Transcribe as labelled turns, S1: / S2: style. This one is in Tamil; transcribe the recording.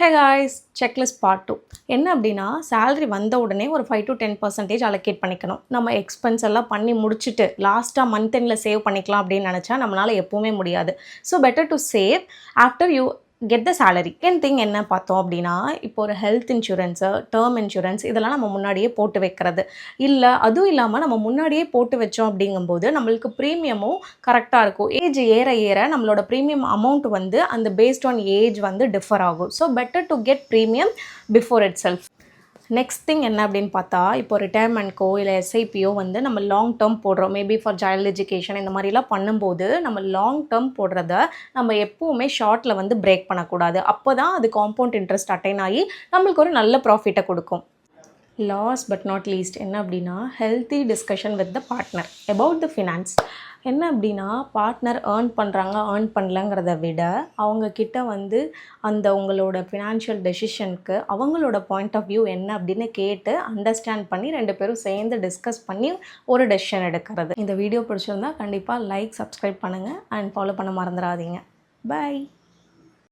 S1: Hey guys, checklist part 2. என்ன அப்படின்னா salary வந்த உடனே ஒரு 5 to 10% allocate பண்ணிக்கணும். நம்ம எக்ஸ்பென்ஸ் எல்லாம் பண்ணி முடிச்சுட்டு லாஸ்ட்டாக மந்த் எண்டில் சேவ் பண்ணிக்கலாம் அப்படின்னு நினச்சா நம்மளால் எப்போவுமே முடியாது. So better to save after you get the salary. Second thing என்ன பார்த்தோம் அப்படின்னா, இப்போ ஒரு ஹெல்த் இன்சூரன்ஸு, டேர்ம் இன்சூரன்ஸ் இதெல்லாம் நம்ம முன்னாடியே போட்டு வைக்கிறது. இல்லை அதுவும் இல்லாமல் நம்ம முன்னாடியே போட்டு வச்சோம் அப்படிங்கும்போது நம்மளுக்கு ப்ரீமியமும் கரெக்டாக இருக்கும். ஏஜ் ஏற ஏற நம்மளோட ப்ரீமியம் அமௌண்ட் வந்து அந்த பேஸ்ட் ஆன் ஏஜ் வந்து டிஃபர் ஆகும். So better to get premium before it self. Next thing என்ன அப்படின்னு பார்த்தா, இப்போ ரிட்டையர்மெண்ட்க்கோ இல்லை எஸ்ஐபியோ வந்து நம்ம லாங் டேர்ம் போடுறோம். மேபி ஃபார் சைல்டு எஜுகேஷன் இந்த மாதிரிலாம் பண்ணும்போது நம்ம லாங் டேர்ம் போடுறத நம்ம எப்போவுமே ஷார்ட்டில் வந்து பிரேக் பண்ணக்கூடாது. அப்போ தான் அது காம்பவுண்ட் இன்ட்ரெஸ்ட் அட்டைன் ஆகி நம்மளுக்கு ஒரு நல்ல ப்ராஃபிட்டை கொடுக்கும். லாஸ்ட் பட் நாட் லீஸ்ட் என்ன அப்படின்னா, healthy discussion with the partner about the finance. என்ன அப்படின்னா, பார்ட்னர் ஏர்ன் பண்ணுறாங்க ஏர்ன் பண்ணலங்கிறத விட அவங்கக்கிட்ட வந்து அந்த உங்களோட ஃபினான்ஷியல் டெசிஷனுக்கு அவங்களோட பாயிண்ட் ஆஃப் வியூ என்ன அப்படின்னு கேட்டு அண்டர்ஸ்டாண்ட் பண்ணி 2 பேரும் சேர்ந்து டிஸ்கஸ் பண்ணி ஒரு டெசிஷன் எடுக்கிறது. இந்த வீடியோ பிடிச்சிருந்தா கண்டிப்பாக லைக், சப்ஸ்கிரைப் பண்ணுங்கள் அண்ட் ஃபாலோ பண்ண மறந்துடாதீங்க. பை.